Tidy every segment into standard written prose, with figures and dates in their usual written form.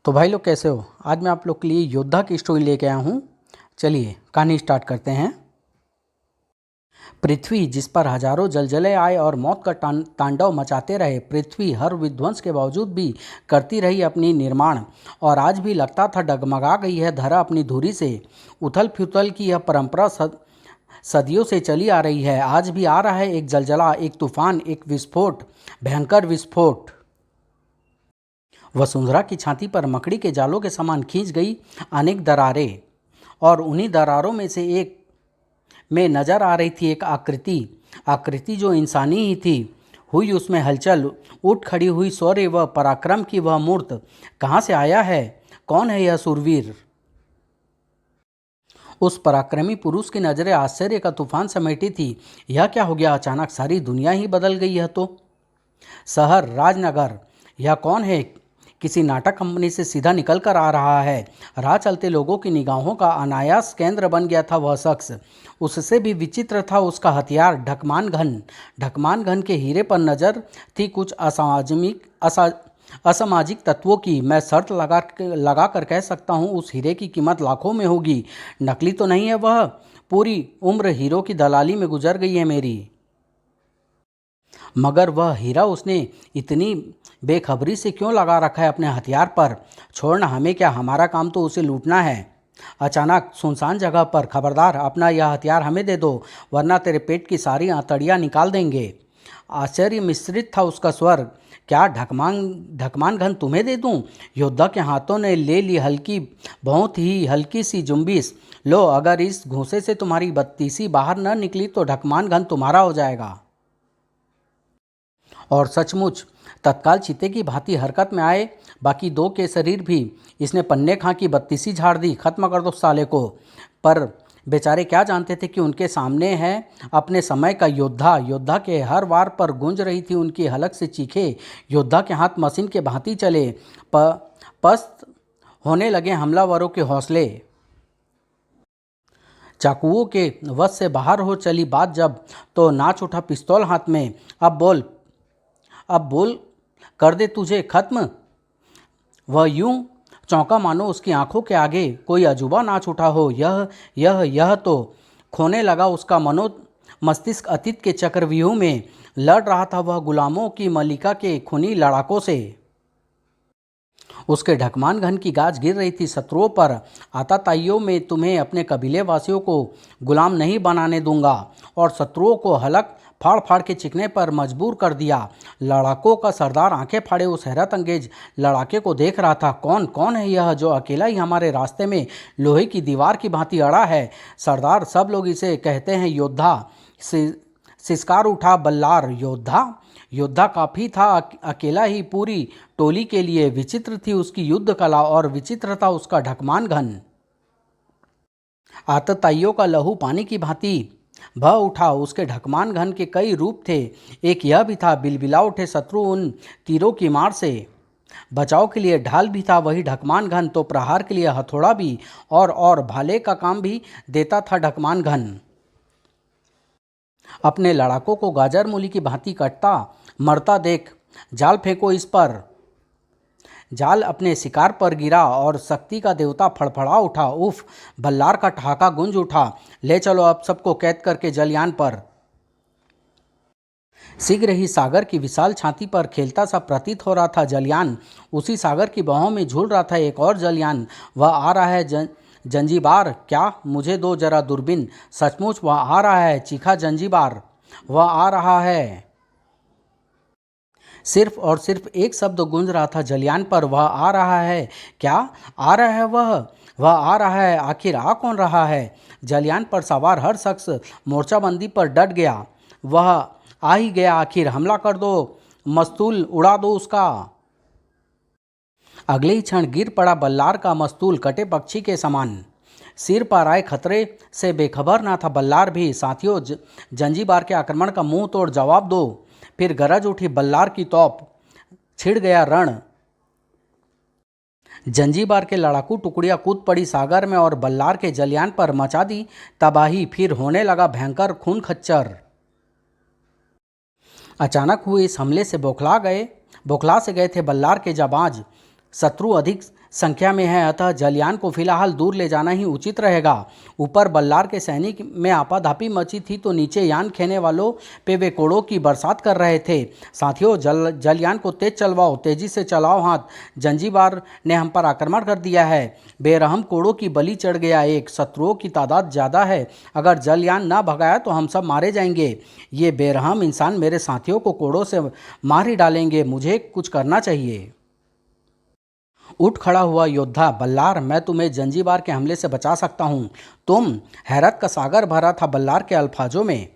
तो भाई लोग कैसे हो। आज मैं आप लोग के लिए योद्धा की स्टोरी लेके आया हूँ। चलिए कहानी स्टार्ट करते हैं। पृथ्वी जिस पर हजारों जलजले आए और मौत का तांडव मचाते रहे, पृथ्वी हर विध्वंस के बावजूद भी करती रही अपनी निर्माण। और आज भी लगता था डगमगा गई है धरा अपनी धुरी से। उथल पुथल की यह परंपरा सदियों से चली आ रही है। आज भी आ रहा है एक जलजला, एक तूफान, एक विस्फोट, भयंकर विस्फोट। वसुंधरा की छाती पर मकड़ी के जालों के समान खींच गई अनेक दरारें, और उन्हीं दरारों में से एक में नजर आ रही थी एक आकृति। आकृति जो इंसानी ही थी। हुई उसमें हलचल, उठ खड़ी हुई शौर्य व पराक्रम की वह मूर्त। कहाँ से आया है? कौन है यह शूरवीर? उस पराक्रमी पुरुष की नजरें आश्चर्य का तूफान समेटी थी। यह क्या हो गया? अचानक सारी दुनिया ही बदल गई। है तो शहर, राजनगर, यह कौन है? किसी नाटक कंपनी से सीधा निकल कर आ रहा है। राह चलते लोगों की निगाहों का अनायास केंद्र बन गया था वह शख्स। उससे भी विचित्र था उसका हथियार, ढकमान घन। ढकमान घन के हीरे पर नजर थी कुछ असामाजिक तत्वों की। मैं शर्त लगा कर कह सकता हूँ उस हीरे की कीमत लाखों में होगी। नकली तो नहीं है वह। पूरी उम्र हीरो की दलाली में गुजर गई है मेरी। मगर वह हीरा उसने इतनी बेखबरी से क्यों लगा रखा है अपने हथियार पर? छोड़ना, हमें क्या, हमारा काम तो उसे लूटना है। अचानक सुनसान जगह पर, खबरदार, अपना यह हथियार हमें दे दो, वरना तेरे पेट की सारी आंतड़ियाँ निकाल देंगे। आश्चर्य मिश्रित था उसका स्वर। क्या ढकमान घन तुम्हें दे दूं? योद्धा के हाथों ने ले ली हल्की, बहुत ही हल्की सी जुम्बिश। लो, अगर इस घूंसे से तुम्हारी बत्तीसी बाहर न निकली तो ढकमान घन तुम्हारा हो जाएगा। और सचमुच तत्काल चीते की भांति हरकत में आए बाकी दो के शरीर भी। इसने पन्ने खां की बत्तीसी झाड़ दी। खत्म कर दो साले को। पर बेचारे क्या जानते थे कि उनके सामने है अपने समय का योद्धा। योद्धा के हर वार पर गूंज रही थी उनकी हलक से चीखें। योद्धा के हाथ मशीन के भांति चले। पस्त होने लगे हमलावरों के हौसले। चाकुओं के वश से बाहर हो चली बात जब, तो नाच उठा पिस्तौल हाथ में। अब बोल, कर दे तुझे खत्म। वह यूं चौंका मानो उसकी आंखों के आगे कोई अजूबा नाच उठा हो। यह तो खोने लगा उसका मस्तिष्क। अतीत के चक्रव्यूह में लड़ रहा था वह गुलामों की मलिका के खूनी लड़ाकों से। उसके ढकमान घन की गाज गिर रही थी शत्रुओं पर। आताताइयों में तुम्हें अपने कबीले वासियों को गुलाम नहीं बनाने दूंगा। और शत्रुओं को हलक फाड़ फाड़ के चिकने पर मजबूर कर दिया। लड़ाकों का सरदार आंखें फाड़े उस हैरत अंगेज लड़ाके को देख रहा था। कौन है यह जो अकेला ही हमारे रास्ते में लोहे की दीवार की भांति अड़ा है? सरदार, सब लोग इसे कहते हैं योद्धा। सिसकार उठा बल्लार। योद्धा? योद्धा काफी था अकेला ही पूरी टोली के लिए। विचित्र थी उसकी युद्ध कला और विचित्र था उसका ढकमान घन। आतताइयों का लहू पानी की भांति बह उठा। उसके ढकमान घन के कई रूप थे। एक यह भी था, बिलबिला उठे शत्रु उन तीरों की मार से। बचाव के लिए ढाल भी था वही ढकमान घन, तो प्रहार के लिए हथौड़ा भी। और भाले का काम भी देता था ढकमान घन। अपने लड़ाकों को गाजर मूली की भांति कटता मरता देख, जाल फेंको इस पर। जाल अपने शिकार पर गिरा और शक्ति का देवता फड़फड़ा उठा। उफ! बल्लार का ठहाका गूंज उठा। ले चलो अब सबको कैद करके जलयान पर। शीघ्र ही सागर की विशाल छाती पर खेलता सा प्रतीत हो रहा था जलयान। उसी सागर की बाहों में झूल रहा था एक और जलयान। वह आ रहा है जंजीबार। क्या? मुझे दो जरा दूरबीन। सचमुच वह आ रहा है, चीखा जंजीबार। वह आ रहा है। सिर्फ और सिर्फ एक शब्द गूंज रहा था जलयान पर, वह आ रहा है। क्या आ रहा है? वह आ रहा है। आखिर आ कौन रहा है? जलयान पर सवार हर शख्स मोर्चाबंदी पर डट गया। वह आ ही गया आखिर। हमला कर दो, मस्तूल उड़ा दो उसका। अगले ही क्षण गिर पड़ा बल्लार का मस्तूल कटे पक्षी के समान। सिर पर आए खतरे से बेखबर ना था बल्लार भी। साथियों, जंजीबार के आक्रमण का मुंह तोड़ जवाब दो। फिर गरज उठी बल्लार की तोप। छिड़ गया रण। जंजीबार के लड़ाकू टुकड़ियां कूद पड़ी सागर में और बल्लार के जलयान पर मचा दी तबाही। फिर होने लगा भयंकर खून खच्चर। अचानक हुए इस हमले से बौखला से गए थे बल्लार के जाबाज। शत्रु अधिक संख्या में है, अतः जलयान को फिलहाल दूर ले जाना ही उचित रहेगा। ऊपर बल्लार के सैनिक में आपाधापी मची थी तो नीचे यान खेने वालों पे वे कोड़ों की बरसात कर रहे थे। साथियों, जलयान को तेज चलवाओ, तेजी से चलाओ हाथ, जंजीबार ने हम पर आक्रमण कर दिया है। बेरहम कोड़ों की बलि चढ़ गया एक, शत्रुओं की तादाद ज़्यादा है, अगर जलयान न भगाया तो हम सब मारे जाएंगे। ये बेरहम इंसान मेरे साथियों को कोड़ों से मार ही डालेंगे, मुझे कुछ करना चाहिए। उठ खड़ा हुआ योद्धा, बल्लार, मैं तुम्हें जंजीबार के हमले से बचा सकता हूँ। तुम, हैरत का सागर भरा था बल्लार के अल्फाजों में।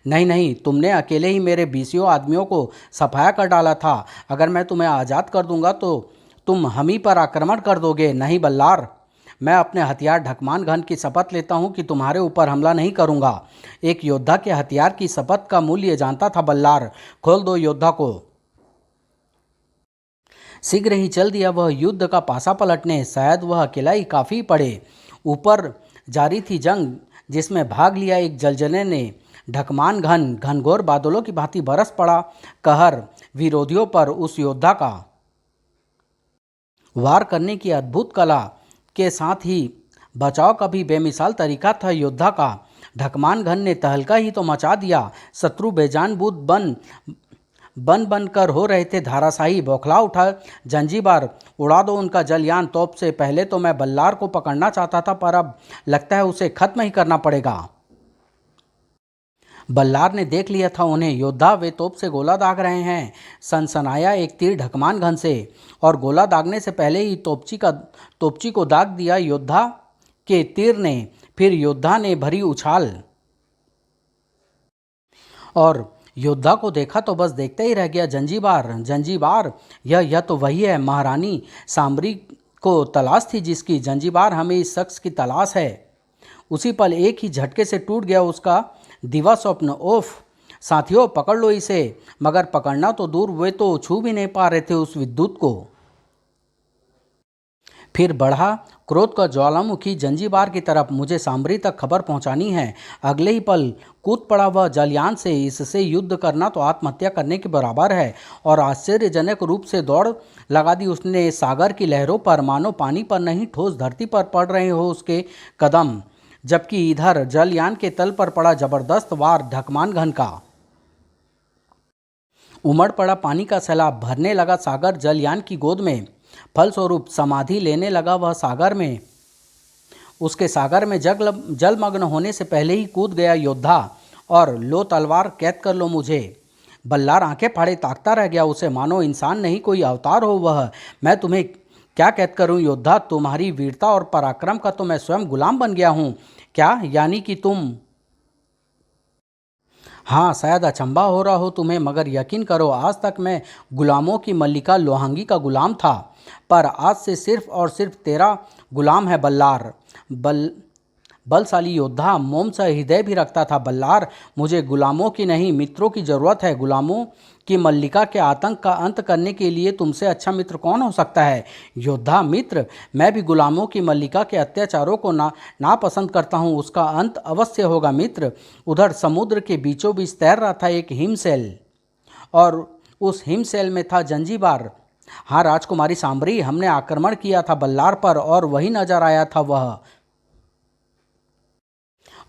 नहीं नहीं, तुमने अकेले ही मेरे 20 आदमियों को सफाया कर डाला था। अगर मैं तुम्हें आज़ाद कर दूंगा तो तुम हम ही पर आक्रमण कर दोगे। नहीं बल्लार, मैं अपने हथियार ढकमान घन की शपथ लेता हूँ कि तुम्हारे ऊपर हमला नहीं करूँगा। एक योद्धा के हथियार की शपथ का मूल्य जानता था बल्लार। खोल दो योद्धा को। शीघ्र ही चल दिया वह युद्ध का पासा पलटने, शायद वह अकेला ही काफ़ी पड़े। ऊपर जारी थी जंग जिसमें भाग लिया एक जलजले ने। ढकमान घनघोर बादलों की भांति बरस पड़ा कहर विरोधियों पर। उस योद्धा का वार करने की अद्भुत कला के साथ ही बचाव का भी बेमिसाल तरीका था योद्धा का। ढकमान घन ने तहलका ही तो मचा दिया। शत्रु बेजान बूद बन कर हो रहे थे धाराशाही। बौखला उठा जंजीबार, उड़ा दो उनका जलयान तोप से। पहले तो मैं बल्लार को पकड़ना चाहता था, पर अब लगता है उसे खत्म ही करना पड़ेगा। बल्लार ने देख लिया था उन्हें। योद्धा, वे तोप से गोला दाग रहे हैं। सनसनाया एक तीर ढकमान घन से, और गोला दागने से पहले ही तोपची को दाग दिया योद्धा के तीर ने। फिर योद्धा ने भरी उछाल और योद्धा को देखा तो बस देखते ही रह गया। जंजीबार, यह तो वही है। महारानी सांबरी को तलाश थी जिसकी। जंजीबार, हमें इस शख्स की तलाश है। उसी पल एक ही झटके से टूट गया उसका दिवा स्वप्न। ओफ साथियों, पकड़ लो इसे। मगर पकड़ना तो दूर, वे तो छू भी नहीं पा रहे थे उस विद्युत को। फिर बढ़ा क्रोध का ज्वालामुखी जंजीबार की तरफ। मुझे सांबरी तक खबर पहुंचानी है। अगले ही पल कूद पड़ा वह जलयान से। इससे युद्ध करना तो आत्महत्या करने के बराबर है। और आश्चर्यजनक रूप से दौड़ लगा दी उसने सागर की लहरों पर, मानो पानी पर नहीं ठोस धरती पर पड़ रहे हो उसके कदम। जबकि इधर जलयान के तल पर पड़ा जबरदस्त वार ढकमान घन का। उमड़ पड़ा पानी का सैलाब, भरने लगा सागर जलयान की गोद में। फलस्वरूप समाधि लेने लगा वह सागर में। उसके सागर में जलमग्न होने से पहले ही कूद गया योद्धा। और लो तलवार, कैद कर लो मुझे। बल्लार आंखें फाड़े ताकता रह गया उसे, मानो इंसान नहीं कोई अवतार हो वह। मैं तुम्हें क्या कैद करूं योद्धा? तुम्हारी वीरता और पराक्रम का तो मैं स्वयं गुलाम बन गया हूं। क्या यानी कि तुम? हाँ, शायद अचंभा हो रहा हो तुम्हें, मगर यकीन करो, आज तक मैं गुलामों की मल्लिका लोहांगी का गुलाम था, पर आज से सिर्फ और सिर्फ तेरा गुलाम है बल्लार। बलशाली योद्धा, मोम सा हृदय भी रखता था बल्लार। मुझे गुलामों की नहीं, मित्रों की जरूरत है। गुलामों की मल्लिका के आतंक का अंत करने के लिए तुमसे अच्छा मित्र कौन हो सकता है? योद्धा, मित्र, मैं भी गुलामों की मल्लिका के अत्याचारों को नापसंद करता हूँ। उसका अंत अवश्य होगा मित्र। उधर समुद्र के बीचों बीच तैर रहा था एक हिमशैल, और उस हिमशैल में था जंजीबार। हाँ राजकुमारी सांबरी, हमने आक्रमण किया था बल्लार पर, और वही नजर आया था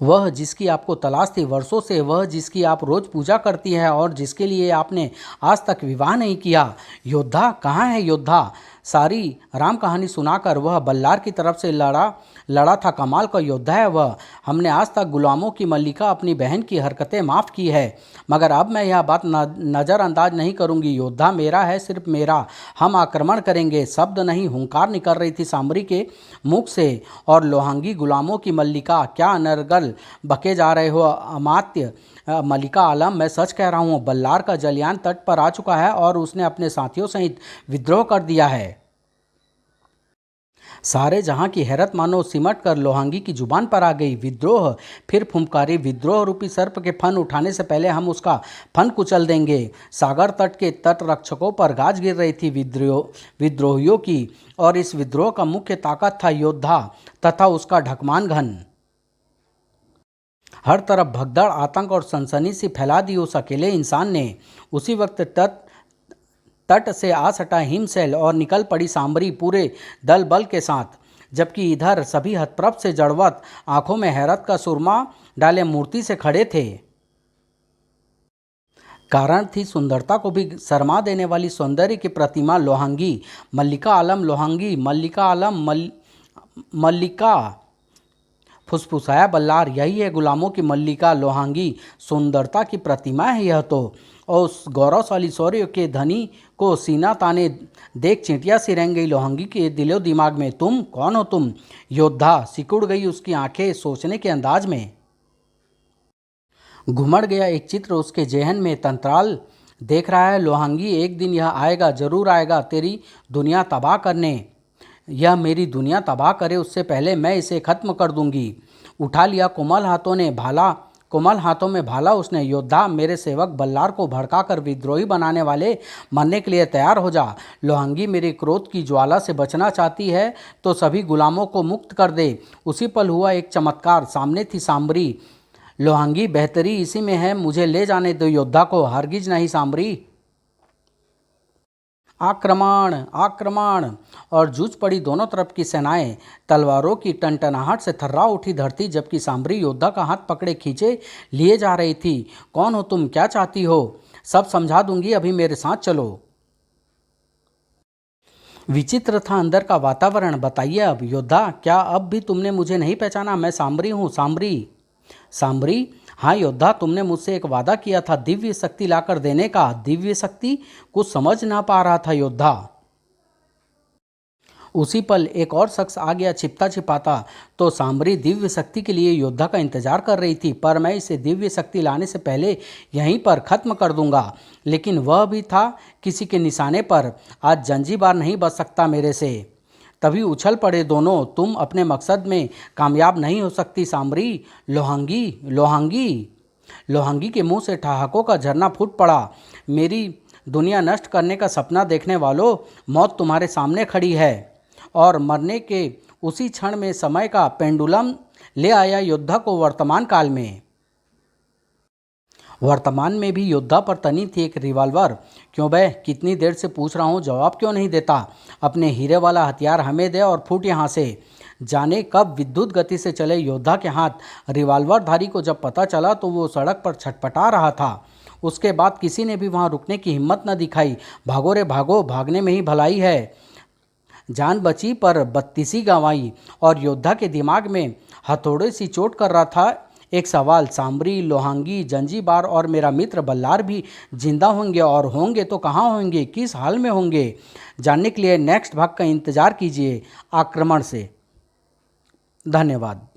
वह जिसकी आपको तलाश थी वर्षों से, वह जिसकी आप रोज पूजा करती है, और जिसके लिए आपने आज तक विवाह नहीं किया। योद्धा, कहाँ है योद्धा? सारी राम कहानी सुनाकर वह बल्लार की तरफ से लड़ा था। कमाल का योद्धा है वह। हमने आज तक गुलामों की मल्लिका अपनी बहन की हरकतें माफ़ की है, मगर अब मैं यह बात नज़रअंदाज नहीं करूंगी। योद्धा मेरा है, सिर्फ मेरा। हम आक्रमण करेंगे। शब्द नहीं, हुंकार निकल रही थी सांबरी के मुख से। और लोहांगी, गुलामों की मल्लिका, क्या अनर्गल बके जा रहे हो अमात्य? मलिका आलम, मैं सच कह रहा हूँ, बल्लार का जलयान तट पर आ चुका है और उसने अपने साथियों सहित विद्रोह कर दिया है। सारे जहां की हैरत मानो सिमट कर लोहांगी की जुबान पर आ गई। विद्रोह? फिर फुंकारी। विद्रोह रूपी सर्प के फन उठाने से पहले हम उसका फन कुचल देंगे। सागर तट के तट रक्षकों पर गाज गिर रही थी विद्रोहियों की, और इस विद्रोह का मुख्य ताकत था योद्धा तथा उसका ढकमान घन। हर तरफ भगदड़, आतंक और सनसनी सी फैला दी उस अकेले इंसान ने। उसी वक्त तट से आ सटा हिमशैल और निकल पड़ी सांबरी पूरे दल बल के साथ, जबकि इधर सभी हतप्रभ से जड़वत आंखों में हैरत का सुरमा डाले मूर्ति से खड़े थे। कारण थी सुंदरता को भी शर्मा देने वाली सौंदर्य की प्रतिमा लोहांगी, मल्लिका आलम लोहांगी, मल्लिका आलम मल्लिका, फुसफुसाया बल्लार, यही है गुलामों की मल्लिका लोहांगी, सुंदरता की प्रतिमा है यह तो। और उस गौरवशाली शौर्य के धनी को सीना ताने देख चींटियां सी रेंग गई लोहांगी के दिलो दिमाग में। तुम कौन हो तुम? योद्धा, सिकुड़ गई उसकी आंखें सोचने के अंदाज में। घुमड़ गया एक चित्र उसके जेहन में, तंत्राल देख रहा है लोहांगी, एक दिन यह आएगा, जरूर आएगा तेरी दुनिया तबाह करने। यह मेरी दुनिया तबाह करे उससे पहले मैं इसे खत्म कर दूंगी। उठा लिया कोमल हाथों में भाला उसने। योद्धा, मेरे सेवक बल्लार को भड़काकर विद्रोही बनाने वाले, मरने के लिए तैयार हो जा। लोहांगी मेरे क्रोध की ज्वाला से बचना चाहती है तो सभी गुलामों को मुक्त कर दे। उसी पल हुआ एक चमत्कार, सामने थी सांबरी। लोहांगी, बेहतरी इसी में है, मुझे ले जाने दो योद्धा को, हरगिज नहीं सांबरी। आक्रमण आक्रमण! और जूझ पड़ी दोनों तरफ की सेनाएं। तलवारों की टनटनाहट से थर्रा उठी धरती, जबकि सांबरी योद्धा का हाथ पकड़े खींचे लिए जा रही थी। कौन हो तुम? क्या चाहती हो? सब समझा दूंगी, अभी मेरे साथ चलो। विचित्र था अंदर का वातावरण। बताइए अब योद्धा, क्या अब भी तुमने मुझे नहीं पहचाना? मैं सांबरी हूँ, सांबरी। सांबरी? हाँ योद्धा, तुमने मुझसे एक वादा किया था दिव्य शक्ति लाकर देने का। दिव्य शक्ति? कुछ समझ ना पा रहा था योद्धा। उसी पल एक और शख्स आ गया छिपता छिपाता। तो सांबरी दिव्य शक्ति के लिए योद्धा का इंतजार कर रही थी, पर मैं इसे दिव्य शक्ति लाने से पहले यहीं पर खत्म कर दूंगा। लेकिन वह भी था किसी के निशाने पर। आज जंजीबार नहीं बच सकता मेरे से। तभी उछल पड़े दोनों। तुम अपने मकसद में कामयाब नहीं हो सकती सांबरी। लोहांगी लोहांगी लोहांगी के मुंह से ठहाकों का झरना फूट पड़ा। मेरी दुनिया नष्ट करने का सपना देखने वालों, मौत तुम्हारे सामने खड़ी है। और मरने के उसी क्षण में समय का पेंडुलम ले आया योद्धा को वर्तमान काल में। वर्तमान में भी योद्धा पर तनी थी एक रिवॉल्वर। क्यों बे, कितनी देर से पूछ रहा हूँ, जवाब क्यों नहीं देता? अपने हीरे वाला हथियार हमें दे और फूट यहाँ से। जाने कब विद्युत गति से चले योद्धा के हाथ रिवॉल्वरधारी को जब पता चला तो वो सड़क पर छटपटा रहा था। उसके बाद किसी ने भी वहाँ रुकने की हिम्मत न दिखाई। भागो रे भागो, भागने में ही भलाई है। जान बची पर बत्तीसी गंवाई। और योद्धा के दिमाग में हथौड़े सी चोट कर रहा था एक सवाल, सांबरी, लोहांगी, जंजीबार और मेरा मित्र बल्लार भी जिंदा होंगे? और होंगे तो कहाँ होंगे, किस हाल में होंगे? जानने के लिए नेक्स्ट भाग का इंतजार कीजिए आक्रमण से। धन्यवाद।